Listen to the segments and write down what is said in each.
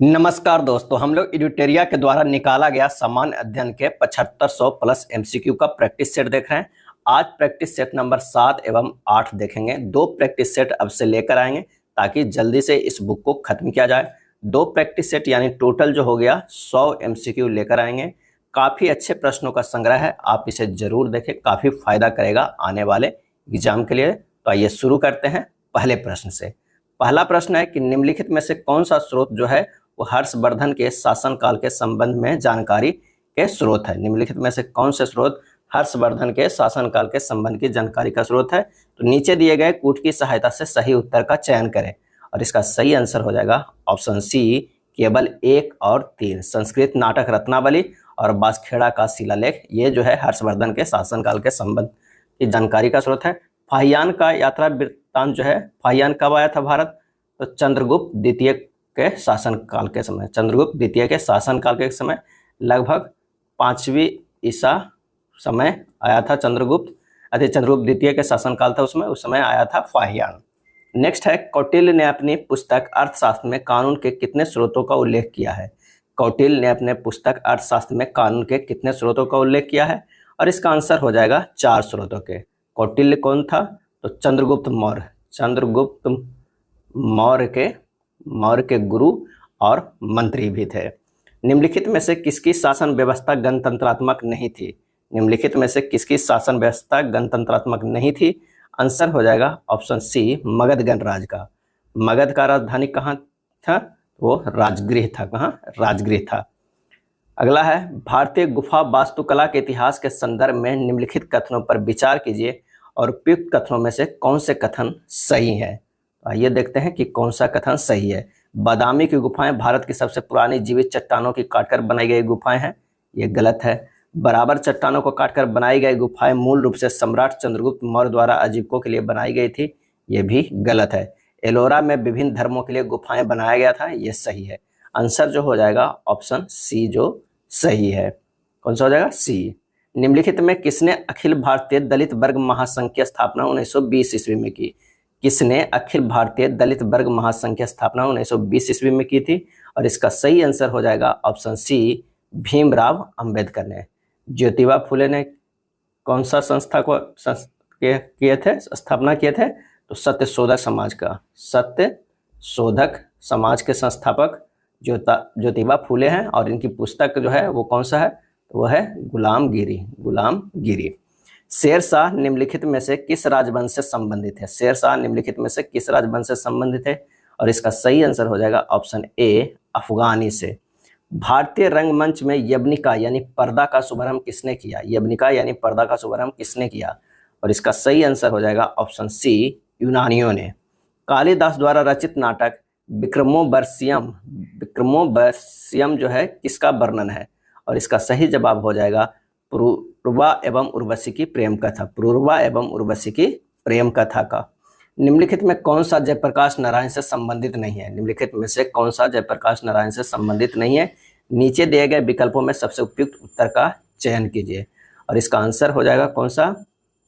नमस्कार दोस्तों, हम लोग एडुटेरिया के द्वारा निकाला गया सामान्य अध्ययन के 7500 प्लस एमसीक्यू का प्रैक्टिस सेट देख रहे हैं। आज प्रैक्टिस सेट नंबर 7 एवं 8 देखेंगे। 2 प्रैक्टिस सेट अब से लेकर आएंगे ताकि जल्दी से इस बुक को खत्म किया जाए। 2 प्रैक्टिस सेट यानी टोटल जो हो गया 100 एमसीक्यू लेकर आएंगे। काफ़ी अच्छे प्रश्नों का संग्रह है, आप इसे जरूर देखें, काफ़ी फायदा करेगा आने वाले एग्जाम के लिए। तो आइए शुरू करते हैं पहले प्रश्न से। पहला प्रश्न है कि निम्नलिखित में से कौन सा स्रोत जो है वो हर्षवर्धन के शासनकाल के संबंध में जानकारी के स्रोत है। निम्नलिखित में से कौन से स्रोत हर्षवर्धन के शासनकाल के संबंध की जानकारी का स्रोत है। तो नीचे दिए गए कूट की सहायता से सही उत्तर का चयन करें और इसका सही आंसर हो जाएगा ऑप्शन सी, केवल 1 और 3। संस्कृत नाटक रत्नावली और बांसखेड़ा का शिलालेख, ये जो है हर्षवर्धन के शासनकाल के संबंध की जानकारी का स्रोत है। फाहियान का यात्रा वृत्तांत जो है, फाहियान कब आया था भारत? तो चंद्रगुप्त द्वितीय के शासनकाल के समय, चंद्रगुप्त द्वितीय के शासनकाल के समय लगभग 5वीं ईसा समय आया था चंद्रगुप्त द्वितीय के शासनकाल था, उस समय आया था फाहियान। नेक्स्ट है, कौटिल्य ने अपनी पुस्तक अर्थशास्त्र में कानून के कितने स्रोतों का उल्लेख किया है? कौटिल्य ने अपने पुस्तक अर्थशास्त्र में कानून के कितने स्रोतों का उल्लेख किया है? और इसका आंसर हो जाएगा 4 स्रोतों के। कौटिल्य कौन था? तो चंद्रगुप्त मौर्य, चंद्रगुप्त मौर्य के गुरु और मंत्री भी थे। निम्नलिखित में से किसकी शासन व्यवस्था गणतंत्रात्मक नहीं थी? निम्नलिखित में से किसकी शासन व्यवस्था गणतंत्रात्मक नहीं थी? आंसर हो जाएगा ऑप्शन सी, मगध गणराज का। मगध का राजधानी कहाँ था? वो राजगृह था। कहाँ? राजगृह था। अगला है, भारतीय गुफा वास्तुकला के इतिहास के संदर्भ में निम्नलिखित कथनों पर विचार कीजिए और उपयुक्त कथनों में से कौन से कथन सही है। आइए देखते हैं कि कौन सा कथन सही है। बादामी की गुफाएं भारत की सबसे पुरानी जीवित चट्टानों की काटकर बनाई गई गुफाएं हैं, ये गलत है। बराबर चट्टानों को काटकर बनाई गई गुफाएं मूल रूप से सम्राट चंद्रगुप्त मौर्य द्वारा आजीविकों के लिए बनाई गई थी, ये भी गलत है। एलोरा में विभिन्न धर्मों के लिए गुफाएं बनाया गया था, ये सही है। आंसर जो हो जाएगा ऑप्शन सी जो सही है। कौन सा हो जाएगा? सी। निम्नलिखित में किसने अखिल भारतीय दलित वर्ग महासंघ की स्थापना 1920 ईस्वी में की? किसने अखिल भारतीय दलित वर्ग महासंघ की स्थापना 1920 ईस्वी में की थी? और इसका सही आंसर हो जाएगा ऑप्शन सी, भीमराव अंबेडकर ने। ज्योतिबा फुले ने कौन सा संस्था को किए थे, स्थापना किए थे? तो सत्यशोधक समाज का। सत्यशोधक समाज के संस्थापक ज्योतिबा फुले हैं और इनकी पुस्तक जो है वो कौन सा है? तो वह है गुलामगिरी। शेरशाह निम्नलिखित में से किस राजवंश से संबंधित है? शेरशाह निम्नलिखित में से किस राजवंश से संबंधित है? और इसका सही आंसर हो जाएगा ऑप्शन ए, अफगानी से। भारतीय रंगमंच में यवनिका यानी पर्दा का शुभारंभ किसने किया? यवनिका यानी पर्दा का शुभारंभ किसने किया? और इसका सही आंसर हो जाएगा ऑप्शन सी, यूनानियों ने। कालिदास द्वारा रचित नाटक विक्रमोर्वशियम जो है किसका वर्णन है? और इसका सही जवाब हो जाएगा पुरूरवा एवं उर्वशी की प्रेम कथा। पुरूरवा एवं उर्वशी की प्रेम कथा का। निम्नलिखित में कौन सा जयप्रकाश नारायण से संबंधित नहीं है? निम्नलिखित में से कौन सा जयप्रकाश नारायण से संबंधित नहीं है? नीचे दिए गए विकल्पों में सबसे उपयुक्त उत्तर का चयन कीजिए और इसका आंसर हो जाएगा कौन सा?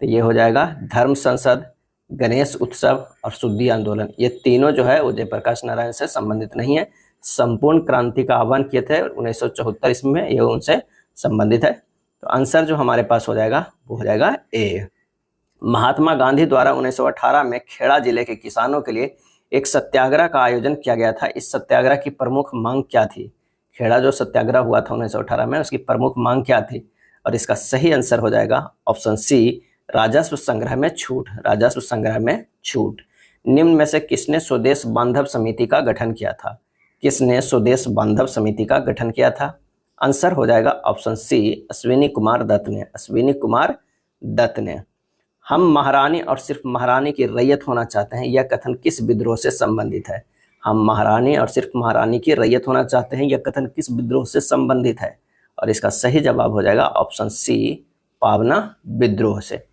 तो ये हो जाएगा धर्म संसद, गणेश उत्सव और शुद्धि आंदोलन। ये तीनों जो है वो जयप्रकाश नारायण से संबंधित नहीं है। संपूर्ण क्रांति का आह्वान किए थे 1974 ईस्वी में, ये उनसे संबंधित है। तो आंसर जो हमारे पास हो जाएगा वो हो जाएगा ए। महात्मा गांधी द्वारा 1918 में खेड़ा जिले के किसानों के लिए एक सत्याग्रह का आयोजन किया गया था। इस सत्याग्रह की प्रमुख मांग क्या थी? खेड़ा जो सत्याग्रह हुआ था 1918 में, उसकी प्रमुख मांग क्या थी? और इसका सही आंसर हो जाएगा ऑप्शन सी, राजस्व संग्रह में छूट। राजस्व संग्रह में छूट। निम्न में से किसने स्वदेश बांधव समिति का गठन किया था? किसने स्वदेश बांधव समिति का गठन किया था? आंसर हो जाएगा ऑप्शन सी, अश्विनी कुमार दत्त ने। अश्विनी कुमार दत्त ने। हम महारानी और सिर्फ महारानी की रैयत होना चाहते हैं, यह कथन किस विद्रोह से संबंधित है? हम महारानी और सिर्फ महारानी की रैयत होना चाहते हैं, यह कथन किस विद्रोह से संबंधित है? और इसका सही जवाब हो जाएगा ऑप्शन सी, पावना विद्रोह से।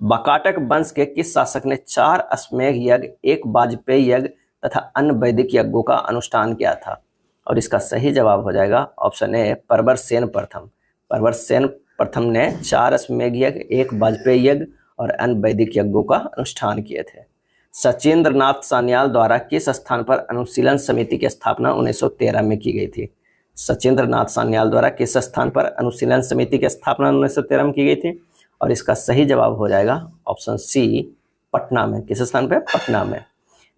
बकाटक वंश के किस शासक ने 4 अश्वमेध यज्ञ, 1 वाजपेयी यज्ञ तथा अन्य वैदिक यज्ञों का अनुष्ठान किया था? और इसका सही जवाब हो जाएगा ऑप्शन ए, प्रवरसेन प्रथम। प्रवरसेन प्रथम ने 4 अश्वमेध यज्ञ, 1 वाजपेयी यज्ञ और अन्य वैदिक यज्ञों का अनुष्ठान किए थे। सचिंद्र नाथ सान्याल द्वारा किस स्थान पर अनुशीलन समिति की स्थापना 1913 में की गई थी? सचिंद्र नाथ सान्याल द्वारा किस स्थान पर अनुशीलन समिति की स्थापना 1913 में की गई थी? और इसका सही जवाब हो जाएगा ऑप्शन सी, पटना में। किस स्थान पर? पटना में।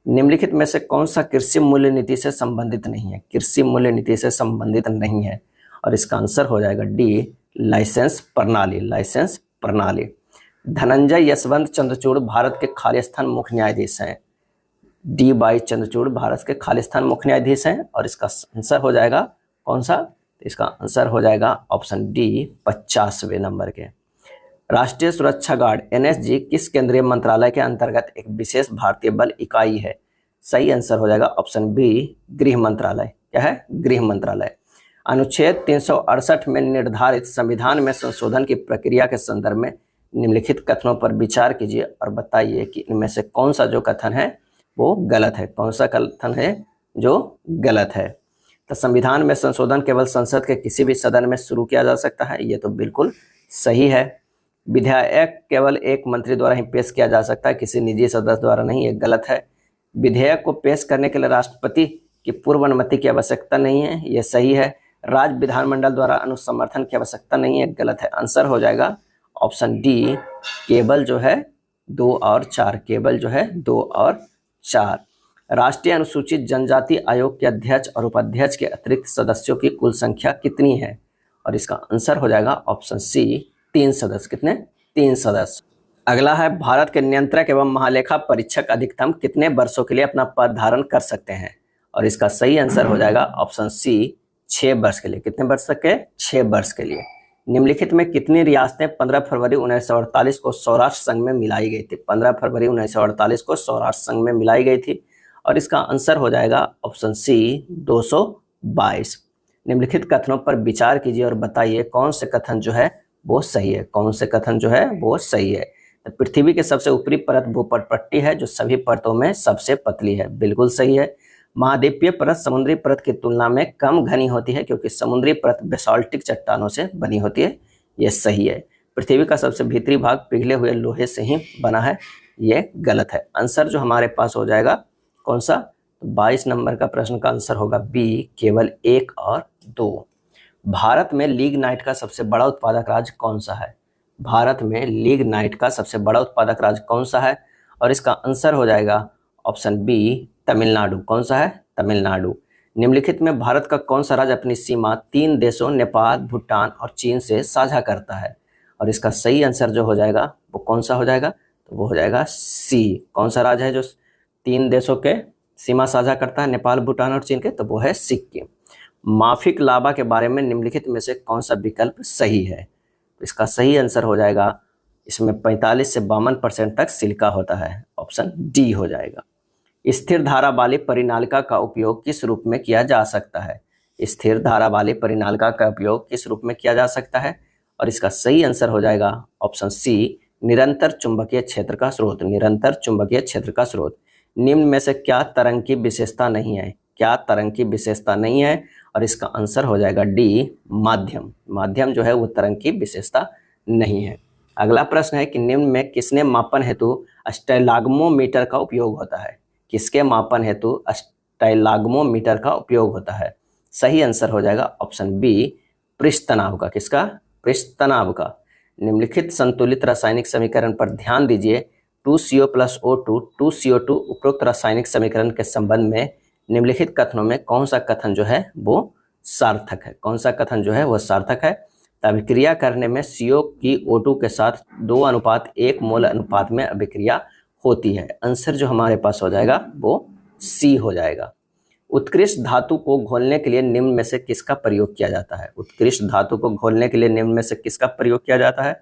निम्नलिखित में से कौन सा कृषि मूल्य नीति से संबंधित नहीं है? कृषि मूल्य नीति से संबंधित नहीं है, और इसका आंसर हो जाएगा डी, लाइसेंस प्रणाली। लाइसेंस प्रणाली। धनंजय यशवंत चंद्रचूड़ भारत के खालिस्तान मुख्य न्यायाधीश हैं। डी वाई चंद्रचूड़ भारत के खालिस्तान मुख्य न्यायाधीश हैं, और इसका आंसर हो जाएगा कौन सा? इसका आंसर हो जाएगा ऑप्शन डी, 50वें नंबर के। राष्ट्रीय सुरक्षा गार्ड एनएसजी किस केंद्रीय मंत्रालय के अंतर्गत एक विशेष भारतीय बल इकाई है? सही आंसर हो जाएगा ऑप्शन बी, गृह मंत्रालय। क्या है? गृह मंत्रालय। अनुच्छेद 368 में निर्धारित संविधान में संशोधन की प्रक्रिया के संदर्भ में निम्नलिखित कथनों पर विचार कीजिए और बताइए कि इनमें से कौन सा जो कथन है वो गलत है। कौन सा कथन है जो गलत है? तो संविधान में संशोधन केवल संसद के किसी भी सदन में शुरू किया जा सकता है, ये तो बिल्कुल सही है। विधेयक केवल एक मंत्री द्वारा ही पेश किया जा सकता है, किसी निजी सदस्य द्वारा नहीं, ये गलत है। विधेयक को पेश करने के लिए राष्ट्रपति की पूर्व अनुमति की आवश्यकता नहीं है, ये सही है। राज्य विधानमंडल द्वारा अनुसमर्थन की आवश्यकता नहीं है, गलत है। आंसर हो जाएगा ऑप्शन डी, केवल जो है 2 और 4। केवल जो है 2 और 4। राष्ट्रीय अनुसूचित जनजाति आयोग के अध्यक्ष और उपाध्यक्ष के अतिरिक्त सदस्यों की कुल संख्या कितनी है? और इसका आंसर हो जाएगा ऑप्शन सी, 3 सदस्य। कितने? 3 सदस्य। अगला है, भारत के नियंत्रक एवं महालेखा परीक्षक अधिकतम कितने वर्षों के लिए अपना पद धारण कर सकते हैं? और इसका सही आंसर हो जाएगा ऑप्शन सी, 6 वर्ष के लिए। कितने वर्ष तक के? 6 वर्ष के लिए। निम्नलिखित में कितनी रियासतें 15 फरवरी 1948 को सौराष्ट्र संघ में मिलाई गई थी? 15 फरवरी 1948 को सौराष्ट्र संघ में मिलाई गई थी, और इसका आंसर हो जाएगा ऑप्शन सी, 222। निम्नलिखित कथनों पर विचार कीजिए और बताइए कौन से कथन जो है वो सही है। कौन से कथन जो है वो सही है? तो पृथ्वी के सबसे ऊपरी परत भूपट पट्टी है, जो सभी परतों में सबसे पतली है, बिल्कुल सही है। महाद्वीपीय परत समुद्री परत की तुलना में कम घनी होती है, क्योंकि समुद्री परत बेसाल्टिक चट्टानों से बनी होती है, यह सही है। पृथ्वी का सबसे भीतरी भाग पिघले हुए लोहे से ही बना है, यह गलत है। आंसर जो हमारे पास हो जाएगा कौन सा? 22 नंबर का प्रश्न का आंसर होगा बी, केवल 1 और 2। भारत में लिग्नाइट का सबसे बड़ा उत्पादक राज्य कौन सा है? भारत में लिग्नाइट का सबसे बड़ा उत्पादक राज्य कौन सा है? और इसका आंसर हो जाएगा ऑप्शन बी, तमिलनाडु। कौन सा है? तमिलनाडु। निम्नलिखित में भारत का कौन सा राज्य अपनी सीमा 3 देशों नेपाल, भूटान और चीन से साझा करता है? और इसका सही आंसर जो हो जाएगा वो कौन सा हो जाएगा? तो वो हो जाएगा सी। कौन सा राज्य है जो 3 देशों के सीमा साझा करता है, नेपाल, भूटान और चीन के? तो वो है सिक्किम। माफिक लाभा के बारे में निम्नलिखित में से कौन सा विकल्प सही है? तो इसका सही आंसर हो जाएगा, इसमें 45 से 52% तक सिलिका होता है, ऑप्शन डी हो जाएगा। स्थिर धारा वाली परिनालिका का उपयोग किस रूप में किया जा सकता है? स्थिर धारा वाली परिनालिका का उपयोग किस रूप में किया जा सकता है? और इसका सही आंसर हो जाएगा ऑप्शन सी, निरंतर चुंबकीय क्षेत्र का स्रोत। निरंतर चुंबकीय क्षेत्र का स्रोत। निम्न में से क्या तरंग की विशेषता नहीं है? क्या तरंग की विशेषता नहीं है? और इसका आंसर हो जाएगा डी, माध्यम। माध्यम जो है वो तरंग की विशेषता नहीं है। अगला प्रश्न है कि निम्न में किसने मापन हेतु स्टाइलाग्मोमीटर का उपयोग होता है? किसके मापन हेतु स्टाइलाग्मोमीटर का उपयोग होता है? सही आंसर हो जाएगा ऑप्शन बी, पृष्ठ तनाव का। किसका? पृष्ठ तनाव का। निम्नलिखित संतुलित रासायनिक समीकरण पर ध्यान दीजिए। 2CO + O2 2CO2 उपरोक्त रासायनिक समीकरण के संबंध में निम्नलिखित कथनों में कौन सा कथन जो है वो सार्थक है? कौन सा कथन जो है वो सार्थक है? अभिक्रिया करने में CO की O2 के साथ 2:1 मोल अनुपात में अभिक्रिया होती है। आंसर जो हमारे पास हो जाएगा वो सी हो जाएगा। उत्कृष्ट धातु को घोलने के लिए निम्न में से किसका प्रयोग किया जाता है? उत्कृष्ट धातु को घोलने के लिए निम्न में से किसका प्रयोग किया जाता है?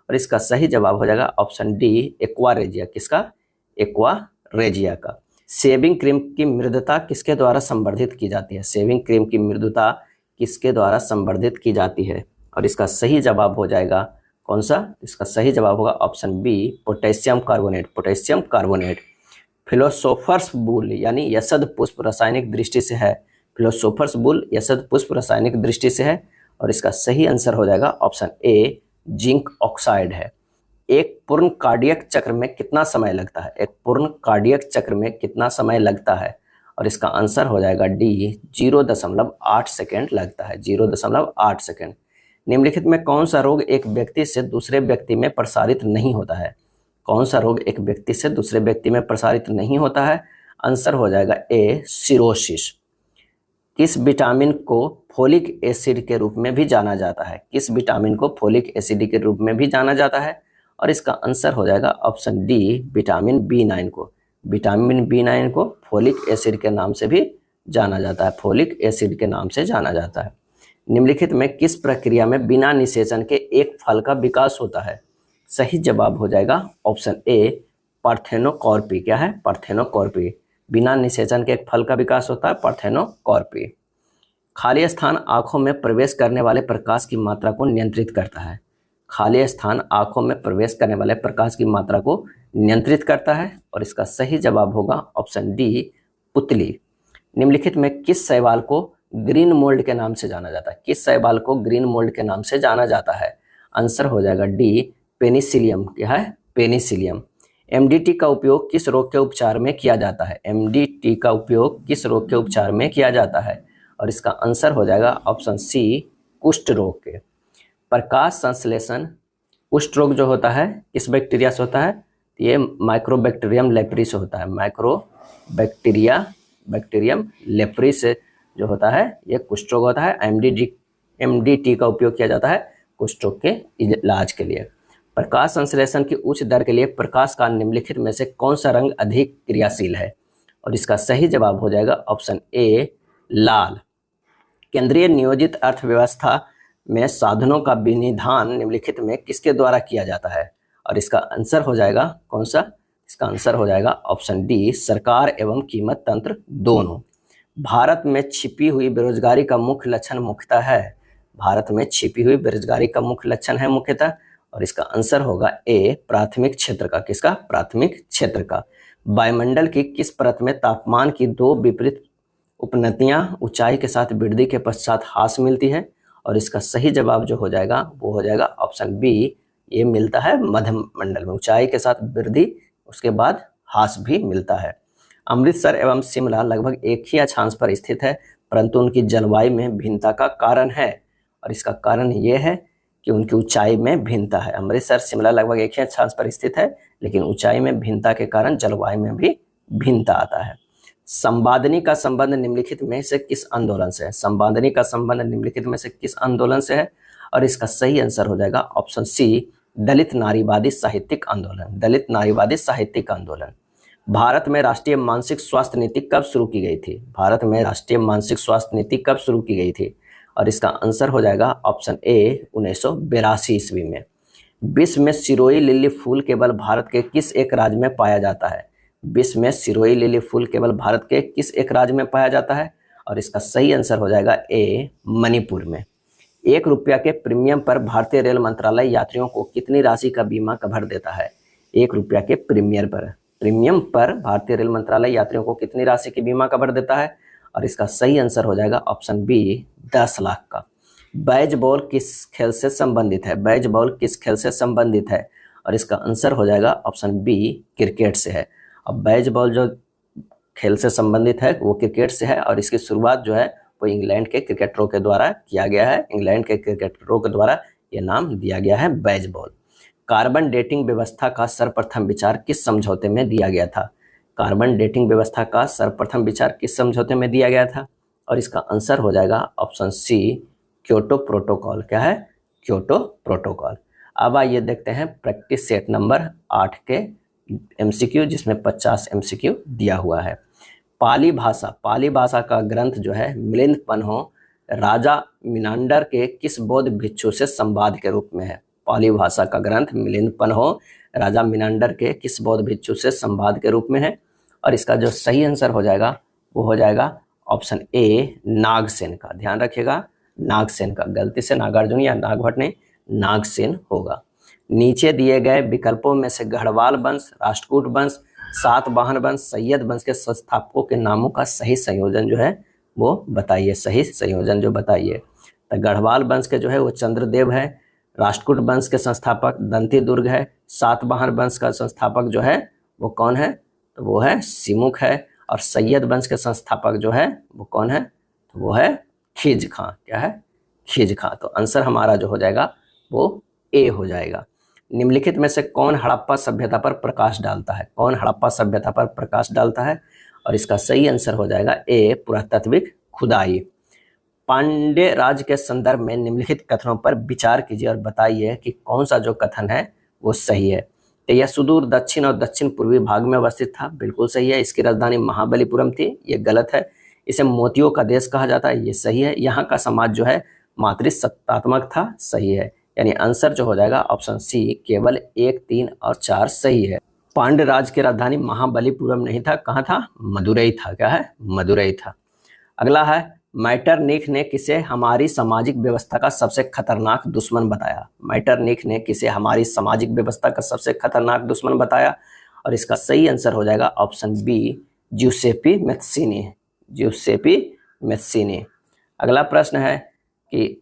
और इसका सही जवाब हो जाएगा ऑप्शन डी, एक्वा रेजिया। किसका? एक्वा रेजिया का। शेविंग क्रीम की मृदुता किसके द्वारा संवर्धित की जाती है? शेविंग क्रीम की मृदुता किसके द्वारा संवर्धित की जाती है? और इसका सही जवाब हो जाएगा कौन सा? इसका सही जवाब होगा option B, potassium carbonate. Potassium carbonate. Philosophers wool यानी यसद पुष्प रासायनिक दृष्टि से है। फिलोसोफर्स वूल यसद पुष्प रासायनिक दृष्टि से है, और इसका सही आंसर हो जाएगा ऑप्शन ए, जिंक ऑक्साइड है। एक पूर्ण कार्डियक चक्र में कितना समय लगता है? एक पूर्ण कार्डियक चक्र में कितना समय लगता है? और इसका आंसर हो जाएगा डी, 0.8 सेकेंड लगता है, 0.8 सेकेंड। निम्नलिखित में कौन सा रोग एक व्यक्ति से दूसरे व्यक्ति में प्रसारित नहीं होता है? कौन सा रोग एक व्यक्ति से दूसरे व्यक्ति में प्रसारित नहीं होता है? आंसर हो जाएगा ए, सिरोसिस। किस विटामिन को फोलिक एसिड के रूप में भी जाना जाता है? किस विटामिन को फोलिक एसिड के रूप में भी जाना जाता है? और इसका आंसर हो जाएगा ऑप्शन डी, विटामिन B9 को। विटामिन B9 को फोलिक एसिड के नाम से भी जाना जाता है, फोलिक एसिड के नाम से जाना जाता है। निम्नलिखित में किस प्रक्रिया में बिना निषेचन के एक फल का विकास होता है? सही जवाब हो जाएगा ऑप्शन ए, पार्थेनोकॉर्पी। क्या है? पार्थेनोकॉर्पी। बिना निषेचन के एक फल का विकास होता है, पार्थेनोकॉर्पी। खाली स्थान आंखों में प्रवेश करने वाले प्रकाश की मात्रा को नियंत्रित करता है। खाली स्थान आंखों में प्रवेश करने वाले प्रकाश की मात्रा को नियंत्रित करता है, और इसका सही जवाब होगा ऑप्शन डी, पुतली। निम्नलिखित में किस शैवाल को ग्रीन मोल्ड के नाम से जाना जाता है? किस शैवाल को ग्रीन मोल्ड के नाम से जाना जाता है? आंसर हो जाएगा डी, पेनिसिलियम। क्या है? पेनिसिलियम। एमडीटी का उपयोग किस रोग के उपचार में किया जाता है? एमडीटी का उपयोग किस रोग के उपचार में किया जाता है? और इसका आंसर हो जाएगा ऑप्शन सी, कुष्ठ रोग के। प्रकाश संश्लेषण कुष्ठ रोग जो होता है किस बैक्टीरिया से होता है? ये माइक्रोबैक्टीरियम लेप्री से होता है। बैक्टीरियम लेप्री से जो होता है ये कुष्ठ रोग होता है। एमडीटी का उपयोग किया जाता है कुष्ठ रोग के इलाज के लिए। प्रकाश संश्लेषण की उच्च दर के लिए प्रकाश का निम्नलिखित में से कौन सा रंग अधिक क्रियाशील है? और इसका सही जवाब हो जाएगा ऑप्शन ए, लाल। केंद्रीय नियोजित अर्थव्यवस्था में साधनों का विनिधान निम्नलिखित में किसके द्वारा किया जाता है? और इसका आंसर हो जाएगा कौन सा? इसका आंसर हो जाएगा ऑप्शन डी, सरकार एवं कीमत तंत्र दोनों। भारत में छिपी हुई बेरोजगारी का मुख्य लक्षण मुख्यतः है। भारत में छिपी हुई बेरोजगारी का मुख्य लक्षण है मुख्यतः, और इसका आंसर होगा ए, प्राथमिक क्षेत्र का। किसका? प्राथमिक क्षेत्र का। वायुमंडल की किस परत में तापमान की दो विपरीत उपनतियां ऊंचाई के साथ वृद्धि के पश्चात ह्रास मिलती है? और इसका सही जवाब जो हो जाएगा वो हो जाएगा ऑप्शन बी, ये मिलता है मध्य मंडल में। ऊंचाई के साथ वृद्धि, उसके बाद ह्रास भी मिलता है। अमृतसर एवं शिमला लगभग एक ही अक्षांश पर स्थित है, परंतु उनकी जलवायु में भिन्नता का कारण है। और इसका कारण ये है कि उनकी ऊंचाई में भिन्नता है। अमृतसर शिमला लगभग एक ही अक्षांश पर स्थित है, लेकिन ऊंचाई में भिन्नता के कारण जलवायु में भी भिन्नता आता है। संवादनी का संबंध निम्नलिखित में से किस आंदोलन से है? संवादनी का संबंध निम्नलिखित में से किस आंदोलन से है? और इसका सही आंसर हो जाएगा ऑप्शन सी, दलित नारीवादी साहित्यिक आंदोलन। दलित नारीवादी साहित्यिक आंदोलन। भारत में राष्ट्रीय मानसिक स्वास्थ्य नीति कब शुरू की गई थी? भारत में राष्ट्रीय मानसिक स्वास्थ्य नीति कब शुरू की गई थी? और इसका आंसर हो जाएगा ऑप्शन ए, 1982 ईस्वी में। विश्व में सिरोही लिली फूल केवल भारत के किस एक राज्य में पाया जाता है? विश्व में सिरोही लिली फूल केवल भारत के किस एक राज्य में पाया जाता है? और इसका सही आंसर हो जाएगा ए, मणिपुर में। 1 रुपया के प्रीमियम पर भारतीय रेल मंत्रालय यात्रियों को कितनी राशि का बीमा कवर देता है? 1 रुपया के प्रीमियम पर भारतीय रेल मंत्रालय यात्रियों को कितनी राशि की बीमा कवर देता है? और इसका सही आंसर हो जाएगा ऑप्शन बी, 10 लाख का। बैज बॉल किस खेल से संबंधित है? बैज बॉल किस खेल से संबंधित है? और इसका आंसर हो जाएगा ऑप्शन बी, क्रिकेट से है। अब बैज बॉल जो खेल से संबंधित है वो क्रिकेट से है, और इसकी शुरुआत जो है वो इंग्लैंड के क्रिकेटरों के द्वारा किया गया है। इंग्लैंड के क्रिकेटरों के द्वारा ये नाम दिया गया है, बैज बॉल। कार्बन डेटिंग व्यवस्था का सर्वप्रथम विचार किस समझौते में दिया गया था? कार्बन डेटिंग व्यवस्था का सर्वप्रथम विचार किस समझौते में दिया गया था? और इसका आंसर हो जाएगा ऑप्शन सी, क्योटो प्रोटोकॉल। क्या है? Kyoto protocol. अब आइए देखते हैं प्रैक्टिस सेट नंबर 8 के MCQ, जिसमें 50 MCQ दिया हुआ है। पाली भाषा का ग्रंथ जो है मिलिंद पन्हो राजा मिनांडर के किस बौद्ध भिक्षु से संवाद के रूप में है? पाली भाषा का ग्रंथ मिलिंद पन्हो राजा मिनांडर के किस बौद्ध भिक्षु से संवाद के रूप में है? और इसका जो सही आंसर हो जाएगा वो हो जाएगा ऑप्शन ए, नागसेन का। ध्यान रखिएगा, नागसेन का। गलती से नागार्जुन या नागभट्ट नहीं, नागसेन होगा। नीचे दिए गए विकल्पों में से गढ़वाल वंश, राष्ट्रकूट वंश, सातवाहन वंश, सैयद वंश के संस्थापकों के नामों का सही संयोजन जो है वो बताइए। सही संयोजन जो बताइए। तो गढ़वाल वंश के जो है वो चंद्रदेव है, राष्ट्रकूट वंश के संस्थापक दंती दुर्ग है। सातवाहन वंश का संस्थापक जो है वो कौन है, तो वो है सिमुक है। और सैयद वंश के संस्थापक जो है वो कौन है, तो वो है खिज खां। क्या है, खिज खां। तो आंसर हमारा जो हो जाएगा वो ए हो जाएगा। निम्नलिखित में से कौन हड़प्पा सभ्यता पर प्रकाश डालता है, कौन हड़प्पा सभ्यता पर प्रकाश डालता है, और इसका सही आंसर हो जाएगा ए, पुरातात्विक खुदाई। पांड्य राज के संदर्भ में निम्नलिखित कथनों पर विचार कीजिए और बताइए कि कौन सा जो कथन है वो सही है। तो यह सुदूर दक्षिण और दक्षिण पूर्वी भाग में अवस्थित था, बिल्कुल सही है। इसकी राजधानी महाबलीपुरम थी, ये गलत है। इसे मोतियों का देश कहा जाता है, ये सही है। यहाँ का समाज जो है मातृसत्तात्मक था, सही है। यानी आंसर जो हो जाएगा ऑप्शन सी, केवल 1, 3 और 4 सही है। पांड्य राज की राजधानी महाबलीपुरम नहीं था, कहाँ था, मदुरई था। क्या है, मदुरई था। अगला है, मैटरनिख ने किसे हमारी सामाजिक व्यवस्था का सबसे खतरनाक दुश्मन बताया। मैटरनिख ने किसे हमारी सामाजिक व्यवस्था का सबसे खतरनाक दुश्मन बताया, और इसका सही आंसर हो जाएगा ऑप्शन बी, ज्यूसेपी मैत्सिनी। ज्यूसेपी मैत्सिनी। अगला प्रश्न है कि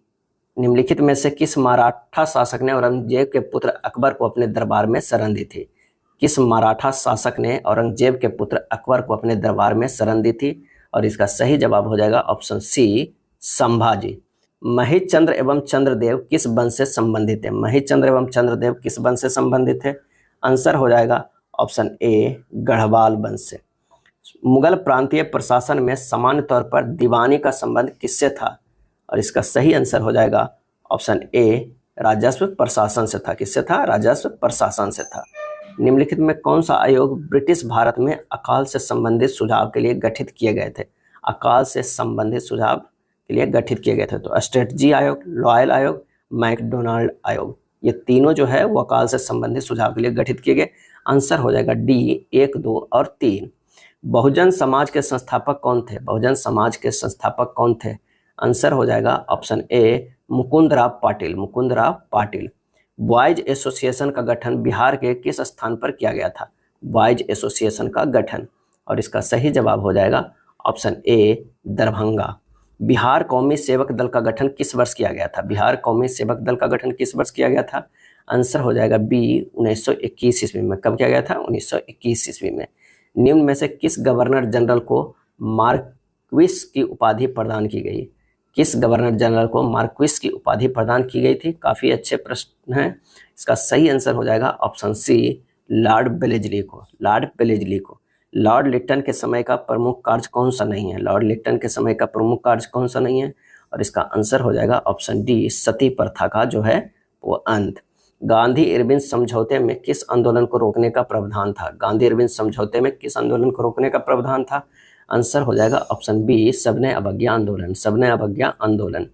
निम्नलिखित में से किस मराठा शासक ने औरंगजेब के पुत्र अकबर को अपने दरबार में शरण दी थी। किस मराठा शासक ने औरंगजेब के पुत्र अकबर को अपने दरबार में शरण दी थी, और इसका सही जवाब हो जाएगा ऑप्शन सी, संभाजी। महेशचंद्र एवं चंद्रदेव किस वंश से संबंधित है। महेशचंद्र एवं चंद्रदेव किस वंश से संबंधित है, आंसर हो जाएगा ऑप्शन ए, गढ़वाल वंश से। मुगल प्रांतीय प्रशासन में सामान्य तौर पर दीवानी का संबंध किससे था, और इसका सही आंसर हो जाएगा ऑप्शन ए, राजस्व प्रशासन से था। किससे था, राजस्व प्रशासन से था। निम्नलिखित में कौन सा आयोग ब्रिटिश भारत में अकाल से संबंधित सुझाव के लिए गठित किए गए थे। अकाल से संबंधित सुझाव के लिए गठित किए गए थे, तो स्ट्रेटजी आयोग, लॉयल आयोग, मैकडोनाल्ड आयोग, ये तीनों जो है वो अकाल से संबंधित सुझाव के लिए गठित किए गए। आंसर हो जाएगा डी, 1, 2 और 3। बहुजन समाज के संस्थापक कौन थे। बहुजन समाज के संस्थापक कौन थे, आंसर हो जाएगा option A, Mukundrao Patil. Mukundrao Patil. Boys association का गठन बिहार के किस स्थान पर किया गया था। बॉयज एसोसिएशन का गठन, और इसका सही जवाब हो जाएगा ऑप्शन ए, दरभंगा। बिहार कौमी सेवक दल का गठन किस वर्ष किया गया था। बिहार कौमी सेवक दल का गठन किस वर्ष किया गया था, आंसर हो जाएगा बी, 1921 ईस्वी में। कब किया गया था, 1921 ईस्वी में। निम्न में से किस गवर्नर जनरल को मार्क्विस की उपाधि प्रदान की गई। किस गवर्नर जनरल को मार्क्विस की उपाधि प्रदान की गई थी। काफ़ी अच्छे प्रश्न हैं। इसका सही आंसर हो जाएगा ऑप्शन सी, लॉर्ड वेलेस्ली को। लॉर्ड वेलेस्ली को। लॉर्ड लिटन के समय का प्रमुख कार्य कौन सा नहीं है। लॉर्ड लिटन के समय का प्रमुख कार्य कौन सा नहीं है, और इसका आंसर हो जाएगा ऑप्शन डी, सती प्रथा का जो है वो अंत। गांधी इरविन समझौते में किस आंदोलन को रोकने का प्रावधान था। गांधी इरविन समझौते में किस आंदोलन को रोकने का प्रावधान था, आंसर हो जाएगा ऑप्शन बी, सविनय अवज्ञा आंदोलन। सविनय अवज्ञा आंदोलन।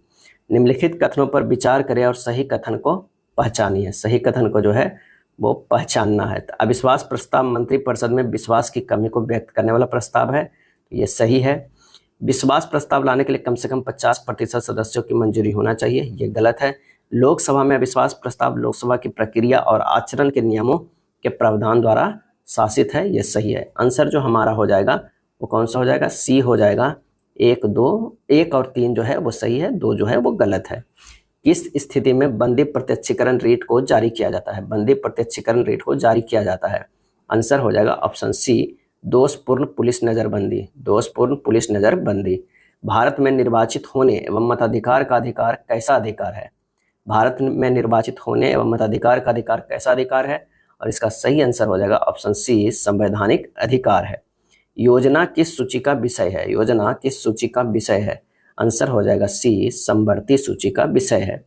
निम्नलिखित कथनों पर विचार करें और सही कथन को पहचानिए। सही कथन को जो है वो पहचानना है। तो अविश्वास प्रस्ताव मंत्रिपरिषद में विश्वास की कमी को व्यक्त करने वाला प्रस्ताव है, ये सही है। विश्वास प्रस्ताव लाने के लिए कम से कम 50% सदस्यों की मंजूरी होना चाहिए, ये गलत है। लोकसभा में अविश्वास प्रस्ताव लोकसभा की प्रक्रिया और आचरण के नियमों के प्रावधान द्वारा शासित है, ये सही है। आंसर जो हमारा हो जाएगा वो कौन सा हो जाएगा, सी हो जाएगा। 1, 2, 1 और 3 जो है वो सही है, 2 जो है वो गलत है। किस स्थिति में बंदी प्रत्यक्षीकरण रीट को जारी किया जाता है। बंदी प्रत्यक्षीकरण रीट को जारी किया जाता है, आंसर हो जाएगा ऑप्शन सी, दोषपूर्ण पुलिस नज़रबंदी। दोषपूर्ण पुलिस नज़रबंदी। भारत में निर्वाचित होने एवं मताधिकार का अधिकार कैसा अधिकार है। भारत में निर्वाचित होने एवं मताधिकार का अधिकार कैसा अधिकार है, और इसका सही आंसर हो जाएगा ऑप्शन सी, संवैधानिक अधिकार है। योजना किस सूची का विषय है। योजना किस सूची का विषय है, आंसर हो जाएगा सी, समवर्ती सूची का विषय है।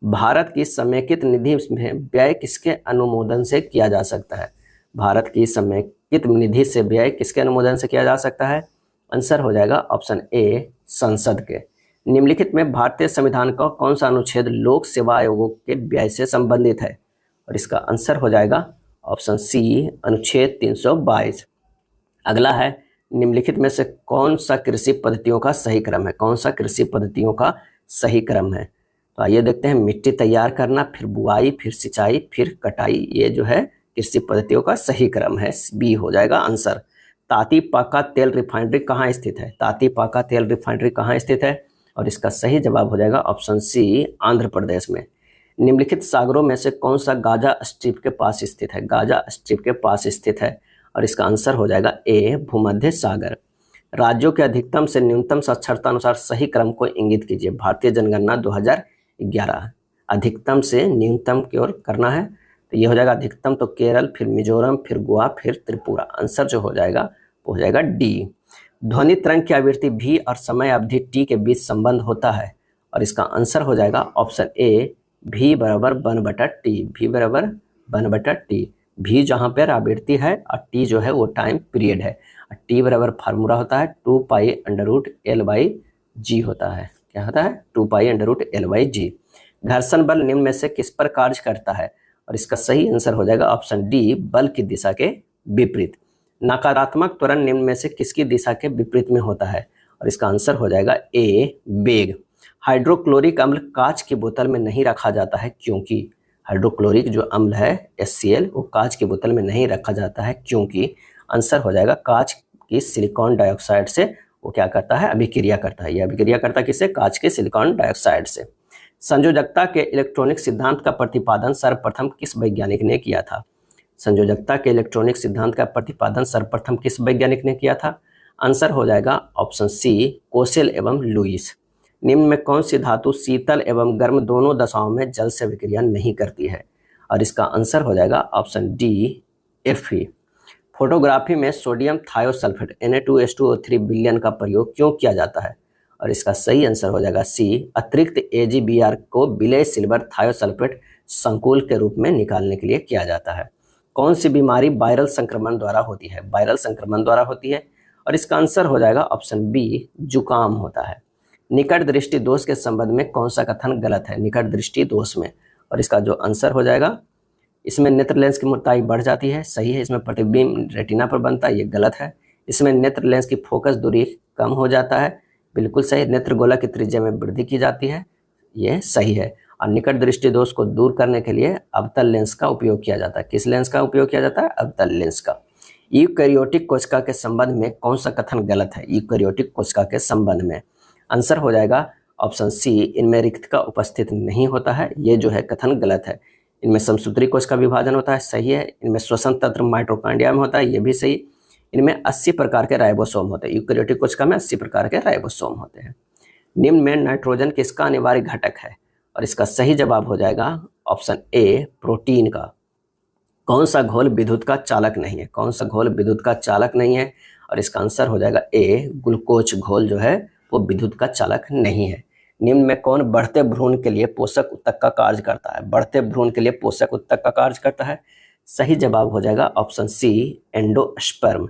भारत की समेकित निधि में व्यय किसके अनुमोदन से किया जा सकता है। भारत की समेकित निधि से व्यय किसके अनुमोदन से किया जा सकता है, आंसर हो जाएगा ऑप्शन ए, संसद के। निम्नलिखित में भारतीय संविधान का कौन सा अनुच्छेद लोक सेवा आयोगों के व्यय से संबंधित है, और इसका आंसर हो जाएगा ऑप्शन सी, अनुच्छेद 322। अगला है, निम्नलिखित में से कौन सा कृषि पद्धतियों का सही क्रम है। कौन सा कृषि पद्धतियों का सही क्रम है, तो आइए देखते हैं। मिट्टी तैयार करना, फिर बुआई, फिर सिंचाई, फिर कटाई, ये जो है कृषि पद्धतियों का सही क्रम है, बी हो जाएगा आंसर। तातीपाका तेल रिफाइनरी कहाँ स्थित है। तातीपाका तेल रिफाइनरी कहाँ स्थित है, और इसका सही जवाब हो जाएगा ऑप्शन सी, आंध्र प्रदेश में। निम्नलिखित सागरों में से कौन सा गाजा स्ट्रिप के पास स्थित है? गाजा स्ट्रिप के पास स्थित है और इसका आंसर हो जाएगा ए, भूमध्य सागर। राज्यों के अधिकतम से न्यूनतम साक्षरता अनुसार सही क्रम को इंगित कीजिए। भारतीय जनगणना 2011, अधिकतम से न्यूनतम की ओर करना है, तो ये हो जाएगा अधिकतम तो केरल, फिर मिजोरम, फिर गोवा, फिर त्रिपुरा। आंसर जो हो जाएगा वो हो जाएगा डी। ध्वनि तरंग की आवृत्ति भी और समय अवधि टी के बीच संबंध होता है और इसका आंसर हो जाएगा ऑप्शन ए, भी बराबर 1/t। भी बराबर 1/t। भी जहाँ पर आवृत्ति है और टी जो है वो टाइम पीरियड है। टी बराबर फार्मूला होता है 2π√L/g होता है। क्या होता है? 2π√L/g। घर्षण बल निम्न में से किस पर कार्य करता है? और इसका सही आंसर हो जाएगा ऑप्शन डी, बल की दिशा के विपरीत। नकारात्मक त्वरण निम्न में से किसकी दिशा के विपरीत में होता है? और इसका आंसर हो जाएगा ए, वेग। हाइड्रोक्लोरिक अम्ल कांच की बोतल में नहीं रखा जाता है, क्योंकि हाइड्रोक्लोरिक जो अम्ल है HCl वो कांच की बोतल में नहीं रखा जाता है, क्योंकि आंसर हो जाएगा कांच की सिलिकॉन डाइऑक्साइड से वो क्या करता है? अभिक्रिया करता है। यह अभिक्रिया करता है किससे? कांच के सिलिकॉन डाइऑक्साइड से। संयोजकता के इलेक्ट्रॉनिक सिद्धांत का प्रतिपादन सर्वप्रथम किस वैज्ञानिक ने किया था? संयोजकता के इलेक्ट्रॉनिक सिद्धांत का प्रतिपादन सर्वप्रथम किस वैज्ञानिक ने किया था? आंसर हो जाएगा ऑप्शन सी, कोसेल एवं लुईस। निम्न में कौन सी धातु शीतल एवं गर्म दोनों दशाओं में जल से अभिक्रिया नहीं करती है? और इसका आंसर हो जाएगा ऑप्शन डी, Fe। फोटोग्राफी में सोडियम थायोसल्फेट Na2H2O3 विलयन का प्रयोग क्यों किया जाता है? और इसका सही आंसर हो जाएगा सी, अतिरिक्त AgBr को विलेय सिल्वर थायोसल्फेट संकुल के रूप में निकालने के लिए किया जाता है। कौन सी बीमारी वायरल संक्रमण द्वारा होती है? वायरल संक्रमण द्वारा होती है और इसका आंसर हो जाएगा ऑप्शन बी, जुकाम होता है। निकट दृष्टि दोष के संबंध में कौन सा कथन गलत है? निकट दृष्टि दोष में, और इसका जो आंसर हो जाएगा, इसमें नेत्र लेंस की मोटाई बढ़ जाती है, सही है। इसमें प्रतिबिंब रेटिना पर बनता है, ये गलत है। इसमें नेत्र लेंस की फोकस दूरी कम हो जाता है, बिल्कुल सही। नेत्र गोला की त्रिज्या में वृद्धि की जाती है, ये सही है। और निकट दृष्टि दोष को दूर करने के लिए अवतल लेंस का उपयोग किया जाता है। किस लेंस का उपयोग किया जाता है? अवतल लेंस का। यूकैरियोटिक कोशिका के संबंध में कौन सा कथन गलत है? यूकैरियोटिक कोशिका के संबंध में आंसर हो जाएगा ऑप्शन सी, इनमें रिक्त का उपस्थित नहीं होता है, ये जो है कथन गलत है। इनमें समसूत्री कोश का विभाजन होता है, सही है। इनमें श्वसन तंत्र माइटोकॉन्ड्रिया में होता है, ये भी सही। इनमें 80 प्रकार के राइबोसोम होते हैं। यूकैरियोटिक कोशिका में 80 प्रकार के राइबोसोम होते हैं। निम्न में नाइट्रोजन किसका अनिवार्य घटक है? और इसका सही जवाब हो जाएगा ऑप्शन ए, प्रोटीन का। कौन सा घोल विद्युत का चालक नहीं है? कौन सा घोल विद्युत का चालक नहीं है? और इसका आंसर हो जाएगा ए, ग्लूकोज घोल जो है वो विद्युत का चालक नहीं है। निम्न में कौन बढ़ते भ्रूण के लिए पोषक उत्तक का कार्य करता है? बढ़ते भ्रूण के लिए पोषक उत्तक का कार्य करता है, सही जवाब हो जाएगा ऑप्शन सी, एंडोस्पर्म।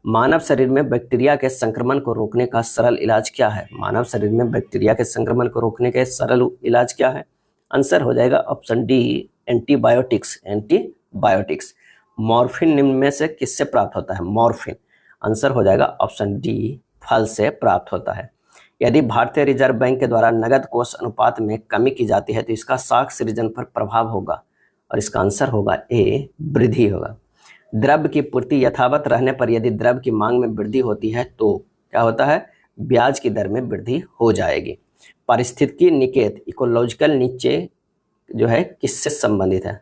मानव शरीर में बैक्टीरिया के संक्रमण को रोकने का सरल इलाज क्या है? मानव शरीर में बैक्टीरिया के संक्रमण को रोकने के सरल इलाज क्या है? आंसर हो जाएगा option D, antibiotics. Antibiotics. Morphine निम्न में से किससे प्राप्त होता है? मॉर्फिन, आंसर हो जाएगा ऑप्शन डी, फल से प्राप्त होता है। यदि भारतीय रिजर्व बैंक के द्वारा नगद कोष अनुपात में कमी की जाती है तो इसका साख सृजन पर प्रभाव होगा, और इसका आंसर होगा ए, वृद्धि होगा। द्रव्य की पूर्ति यथावत रहने पर यदि द्रव्य की मांग में वृद्धि होती है तो क्या होता है? ब्याज की दर में वृद्धि हो जाएगी। पारिस्थितिकी निकेत, इकोलॉजिकल नीचे जो है किससे संबंधित है?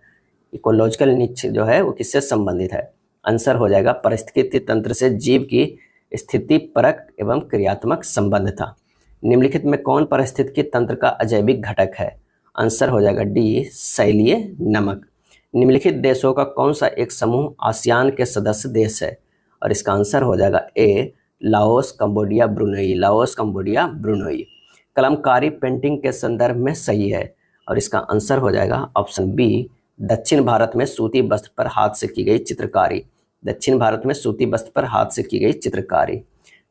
इकोलॉजिकल नीचे जो है वो किससे संबंधित है? आंसर हो जाएगा पारिस्थितिकी तंत्र से जीव की स्थिति परक एवं क्रियात्मक संबंध था। निम्नलिखित में कौन पारिस्थितिकी तंत्र का अजैविक घटक है? आंसर हो जाएगा डी, शैलीय नमक। निम्नलिखित देशों का कौन सा एक समूह आसियान के सदस्य देश है? और इसका आंसर हो जाएगा A, Laos, Cambodia, Brunei. Laos, Cambodia, Brunei. Kalamkari painting के संदर्भ में सही है, और इसका आंसर हो जाएगा ऑप्शन बी, दक्षिण भारत में सूती वस्त्र पर हाथ से की गई चित्रकारी। दक्षिण भारत में सूती वस्त्र पर हाथ से की गई चित्रकारी।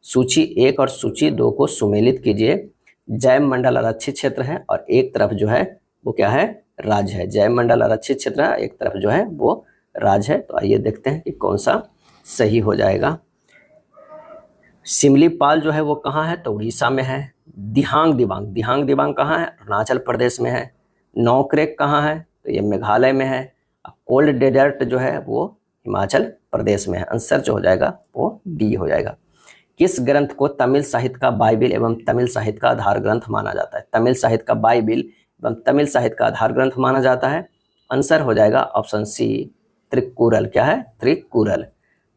सूची 1 और सूची 2 को सुमेलित कीजिए। जैव मंडल आरक्षित क्षेत्र है और एक तरफ जो है वो क्या है? राज्य है। जैव मंडल आरक्षित क्षेत्र है, एक तरफ जो है वो राज्य है। तो आइए देखते हैं कि कौन सा सही हो जाएगा। सिमलीपाल जो है वो कहाँ है? तो उड़ीसा में है। दिहांग दिबांग, दिहांग दिबांग कहाँ है? अरुणाचल प्रदेश में है। नौक्रेक कहाँ है? तो ये मेघालय में है। कोल्ड डेजर्ट जो है वो हिमाचल प्रदेश में है। आंसर जो हो जाएगा वो डी हो जाएगा। किस ग्रंथ को तमिल साहित्य का बाइबिल एवं तमिल साहित्य का आधार ग्रंथ माना जाता है? तमिल साहित्य का बाइबिल एवं तमिल साहित्य का आधार ग्रंथ माना जाता है? आंसर हो जाएगा ऑप्शन सी, त्रिकुरल। क्या है? त्रिकुरल।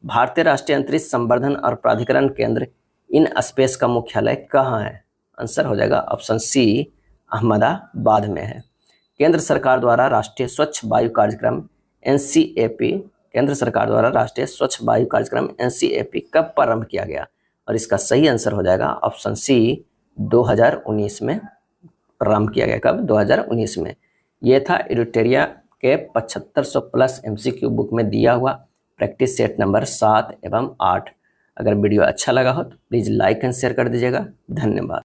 भारतीय राष्ट्रीय अंतरिक्ष संवर्धन और प्राधिकरण केंद्र इन स्पेस का मुख्यालय कहाँ है? आंसर हो जाएगा ऑप्शन सी, अहमदाबाद में है। केंद्र सरकार द्वारा राष्ट्रीय स्वच्छ वायु कार्यक्रम एनसीएपी, केंद्र सरकार द्वारा राष्ट्रीय स्वच्छ वायु कार्यक्रम एनसीएपी कब प्रारंभ किया गया? और इसका सही आंसर हो जाएगा ऑप्शन सी, 2019 में प्रारंभ किया गया। कब? 2019 में। यह था एडिटोरिया के 7500 प्लस एमसीक्यू बुक में दिया हुआ प्रैक्टिस सेट नंबर 7 एवं 8। अगर वीडियो अच्छा लगा हो तो प्लीज़ लाइक एंड शेयर कर दीजिएगा। धन्यवाद।